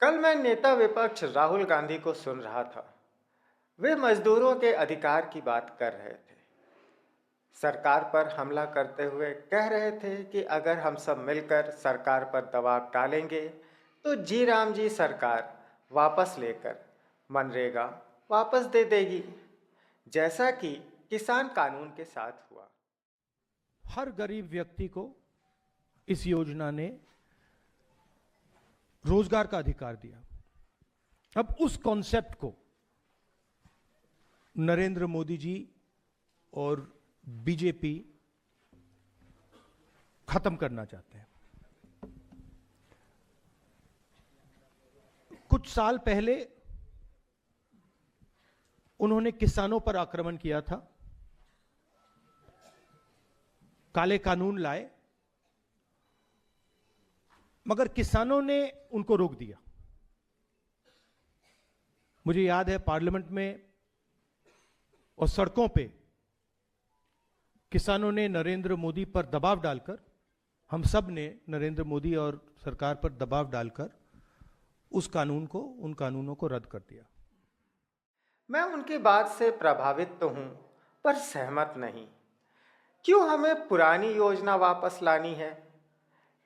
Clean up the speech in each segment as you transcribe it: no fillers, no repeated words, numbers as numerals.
कल मैं नेता विपक्ष राहुल गांधी को सुन रहा था। वे मजदूरों के अधिकार की बात कर रहे थे। सरकार पर हमला करते हुए कह रहे थे कि अगर हम सब मिलकर सरकार पर दबाव डालेंगे तो जी राम जी सरकार वापस लेकर मनरेगा वापस दे देगी, जैसा कि किसान कानून के साथ हुआ। हर गरीब व्यक्ति को इस योजना ने रोजगार का अधिकार दिया। अब उस कॉन्सेप्ट को नरेंद्र मोदी जी और बीजेपी खत्म करना चाहते हैं। कुछ साल पहले उन्होंने किसानों पर आक्रमण किया था, काले कानून लाए, मगर किसानों ने उनको रोक दिया। मुझे याद है पार्लियामेंट में और सड़कों पे किसानों ने नरेंद्र मोदी पर दबाव डालकर, हम सब ने नरेंद्र मोदी और सरकार पर दबाव डालकर उस कानून को, उन कानूनों को रद्द कर दिया। मैं उनकी बात से प्रभावित तो हूं, पर सहमत नहीं। क्यों हमें पुरानी योजना वापस लानी है,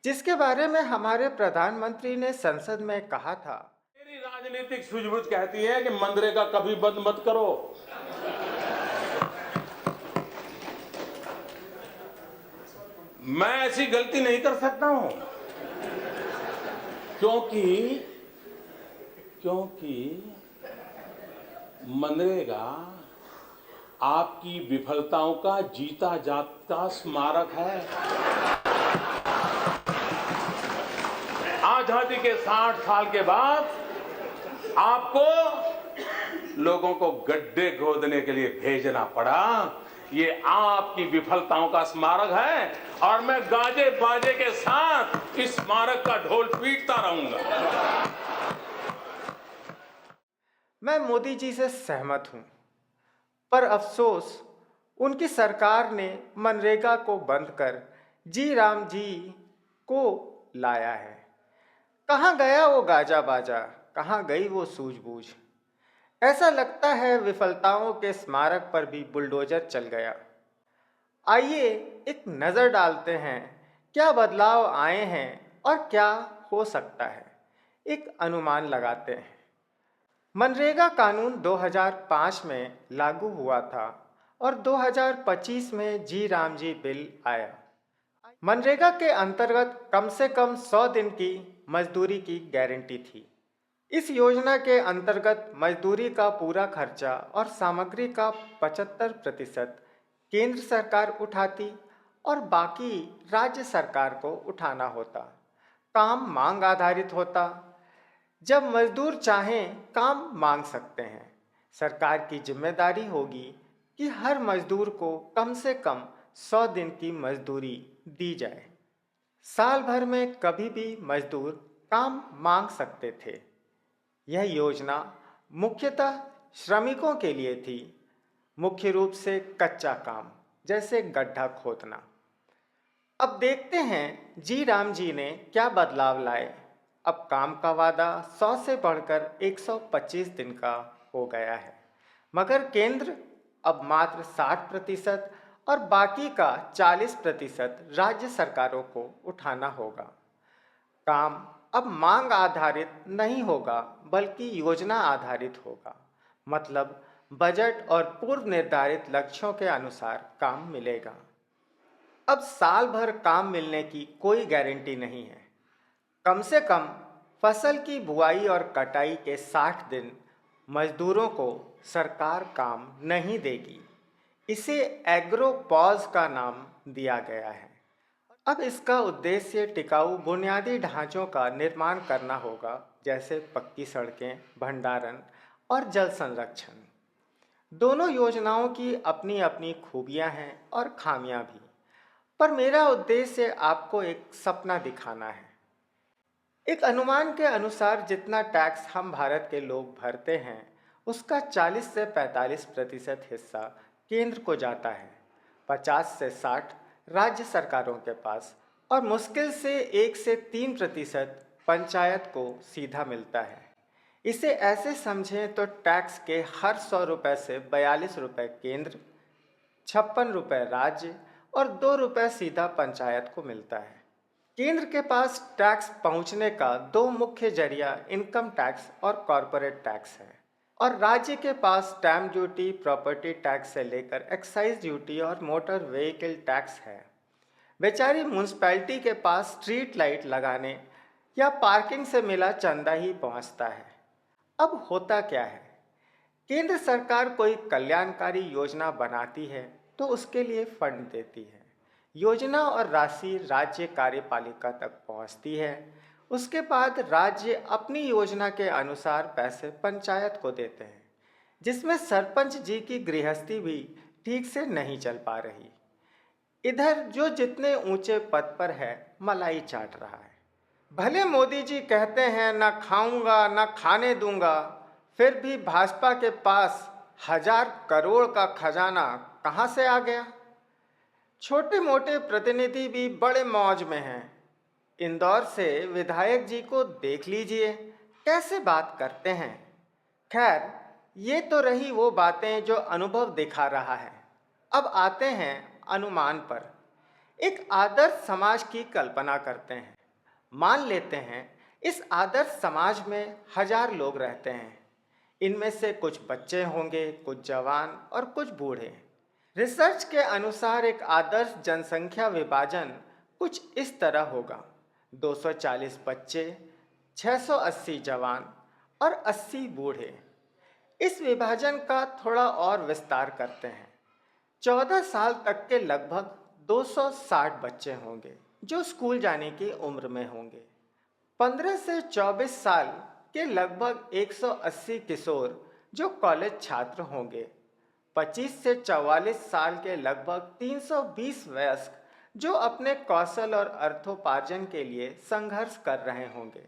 जिसके बारे में हमारे प्रधानमंत्री ने संसद में कहा था। मेरी राजनीतिक सूझबूझ कहती है कि मनरेगा कभी बंद मत करो। मैं ऐसी गलती नहीं कर सकता हूं, क्योंकि मनरेगा आपकी विफलताओं का जीता जागता स्मारक है। आजादी के 60 साल के बाद आपको लोगों को गड्ढे खोदने के लिए भेजना पड़ा। ये आपकी विफलताओं का स्मारक है और मैं गाजे बाजे के साथ इस स्मारक का ढोल पीटता रहूंगा। मैं मोदी जी से सहमत हूं, पर अफसोस उनकी सरकार ने मनरेगा को बंद कर जी राम जी को लाया है। कहां गया वो गाजा बाजा, कहां गई वो सूझबूझ। ऐसा लगता है विफलताओं के स्मारक पर भी बुलडोजर चल गया। आइए एक नज़र डालते हैं क्या बदलाव आए हैं और क्या हो सकता है। एक अनुमान लगाते हैं। मनरेगा कानून 2005 में लागू हुआ था और 2025 में जी राम जी बिल आया। मनरेगा के अंतर्गत कम से कम 100 दिन की मजदूरी की गारंटी थी। इस योजना के अंतर्गत मजदूरी का पूरा खर्चा और सामग्री का 75% केंद्र सरकार उठाती और बाकी राज्य सरकार को उठाना होता। काम मांग आधारित होता। जब मजदूर चाहें काम मांग सकते हैं। सरकार की जिम्मेदारी होगी कि हर मजदूर को कम से कम 100 दिन की मजदूरी दी जाए। साल भर में कभी भी मजदूर काम मांग सकते थे। यह योजना मुख्यतः श्रमिकों के लिए थी, मुख्य रूप से कच्चा काम जैसे गड्ढा खोदना। अब देखते हैं जी राम जी ने क्या बदलाव लाए। अब काम का वादा 100 से बढ़कर 125 दिन का हो गया है, मगर केंद्र अब मात्र 60% और बाकी का 40% राज्य सरकारों को उठाना होगा। काम अब मांग आधारित नहीं होगा, बल्कि योजना आधारित होगा। मतलब बजट और पूर्व निर्धारित लक्ष्यों के अनुसार काम मिलेगा। अब साल भर काम मिलने की कोई गारंटी नहीं है। कम से कम फसल की बुआई और कटाई के 60 दिन मजदूरों को सरकार काम नहीं देगी। इसे एग्रो पॉज का नाम दिया गया है। अब इसका उद्देश्य टिकाऊ बुनियादी ढांचों का निर्माण करना होगा, जैसे पक्की सड़कें, भंडारण और जल संरक्षण। दोनों योजनाओं की अपनी अपनी खूबियां हैं और खामियां भी, पर मेरा उद्देश्य आपको एक सपना दिखाना है। एक अनुमान के अनुसार जितना टैक्स हम भारत के लोग भरते हैं, उसका 40 से 45% हिस्सा केंद्र को जाता है, 50 से 60 राज्य सरकारों के पास और मुश्किल से 1 से 3% पंचायत को सीधा मिलता है। इसे ऐसे समझें तो टैक्स के हर 100 रुपये से 42 रुपये केंद्र, 56 रुपये राज्य और 2 रुपये सीधा पंचायत को मिलता है। केंद्र के पास टैक्स पहुंचने का दो मुख्य जरिया इनकम टैक्स और कॉरपोरेट टैक्स है, और राज्य के पास स्टैम्प ड्यूटी, प्रॉपर्टी टैक्स से लेकर एक्साइज ड्यूटी और मोटर व्हीकल टैक्स है। बेचारी म्यूनसिपैलिटी के पास स्ट्रीट लाइट लगाने या पार्किंग से मिला चंदा ही पहुंचता है। अब होता क्या है, केंद्र सरकार कोई कल्याणकारी योजना बनाती है तो उसके लिए फंड देती है। योजना और राशि राज्य कार्यपालिका तक पहुंचती है। उसके बाद राज्य अपनी योजना के अनुसार पैसे पंचायत को देते हैं, जिसमें सरपंच जी की गृहस्थी भी ठीक से नहीं चल पा रही। इधर जो जितने ऊंचे पद पर है मलाई चाट रहा है। भले मोदी जी कहते हैं ना खाऊंगा ना खाने दूंगा, फिर भी भाजपा के पास 1000 करोड़ का खजाना कहां से आ गया। छोटे मोटे प्रतिनिधि भी बड़े मौज में हैं। इंदौर से विधायक जी को देख लीजिए, कैसे बात करते हैं। खैर, ये तो रही वो बातें जो अनुभव दिखा रहा है। अब आते हैं अनुमान पर। एक आदर्श समाज की कल्पना करते हैं। मान लेते हैं इस आदर्श समाज में 1000 लोग रहते हैं। इनमें से कुछ बच्चे होंगे, कुछ जवान और कुछ बूढ़े। रिसर्च के अनुसार एक आदर्श जनसंख्या विभाजन कुछ इस तरह होगा: 240 बच्चे, 680 जवान और 80 बूढ़े। इस विभाजन का थोड़ा और विस्तार करते हैं। 14 साल तक के लगभग 260 बच्चे होंगे जो स्कूल जाने की उम्र में होंगे। 15 से 24 साल के लगभग 180 किशोर जो कॉलेज छात्र होंगे। 25 से 44 साल के लगभग 320 वयस्क जो अपने कौशल और अर्थोपार्जन के लिए संघर्ष कर रहे होंगे।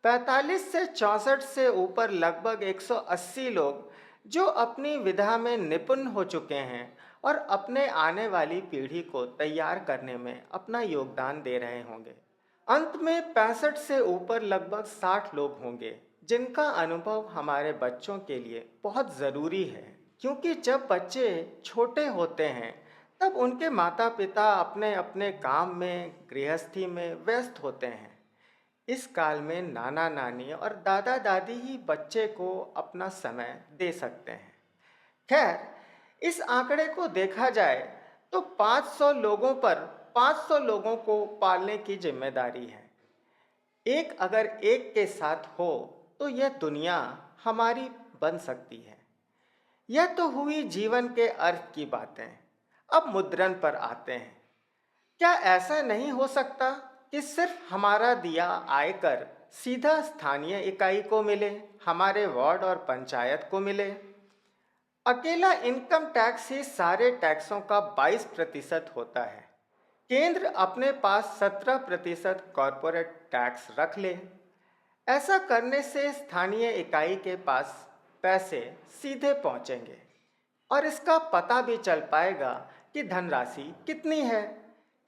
45 से 64 से ऊपर लगभग 180 लोग जो अपनी विधा में निपुण हो चुके हैं और अपने आने वाली पीढ़ी को तैयार करने में अपना योगदान दे रहे होंगे। अंत में 65 से ऊपर लगभग 60 लोग होंगे जिनका अनुभव हमारे बच्चों के लिए बहुत ज़रूरी है, क्योंकि जब बच्चे छोटे होते हैं तब उनके माता पिता अपने अपने काम में, गृहस्थी में व्यस्त होते हैं। इस काल में नाना नानी और दादा दादी ही बच्चे को अपना समय दे सकते हैं। खैर, इस आंकड़े को देखा जाए तो 500 लोगों पर 500 लोगों को पालने की जिम्मेदारी है। एक अगर एक के साथ हो तो यह दुनिया हमारी बन सकती है। यह तो हुई जीवन के अर्थ की बातें। अब मुद्रण पर आते हैं। क्या ऐसा नहीं हो सकता कि सिर्फ हमारा दिया आयकर सीधा स्थानीय इकाई को मिले, हमारे वार्ड और पंचायत को मिले? अकेला इनकम टैक्स ही सारे टैक्सों का 22% होता है। केंद्र अपने पास 17% कॉरपोरेट टैक्स रख ले। ऐसा करने से स्थानीय इकाई के पास पैसे सीधे पहुंचेंगे और इसका पता भी चल पाएगा कि धनराशि कितनी है।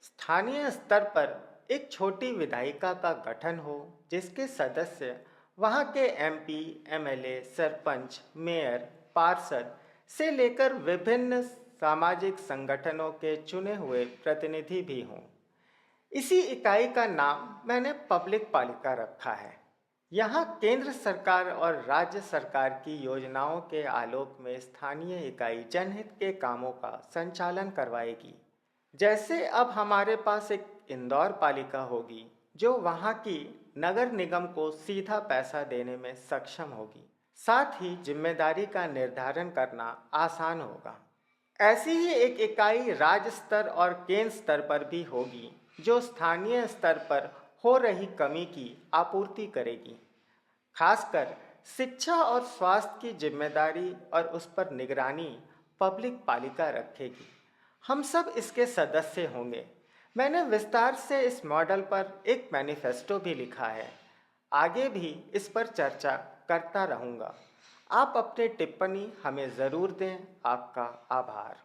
स्थानीय स्तर पर एक छोटी विधायिका का गठन हो जिसके सदस्य वहां के एमपी, एमएलए, सरपंच, मेयर, पार्षद से लेकर विभिन्न सामाजिक संगठनों के चुने हुए प्रतिनिधि भी हों। इसी इकाई का नाम मैंने पब्लिक पालिका रखा है। यहाँ केंद्र सरकार और राज्य सरकार की योजनाओं के आलोक में स्थानीय इकाई जनहित के कामों का संचालन करवाएगी। जैसे अब हमारे पास एक इंदौर पालिका होगी जो वहाँ की नगर निगम को सीधा पैसा देने में सक्षम होगी। साथ ही जिम्मेदारी का निर्धारण करना आसान होगा। ऐसी ही एक इकाई राज्य स्तर और केंद्र स्तर पर भी होगी जो स्थानीय स्तर पर हो रही कमी की आपूर्ति करेगी। खासकर शिक्षा और स्वास्थ्य की जिम्मेदारी और उस पर निगरानी पब्लिक पालिका रखेगी। हम सब इसके सदस्य होंगे। मैंने विस्तार से इस मॉडल पर एक मैनिफेस्टो भी लिखा है। आगे भी इस पर चर्चा करता रहूँगा। आप अपनी टिप्पणी हमें ज़रूर दें। आपका आभार।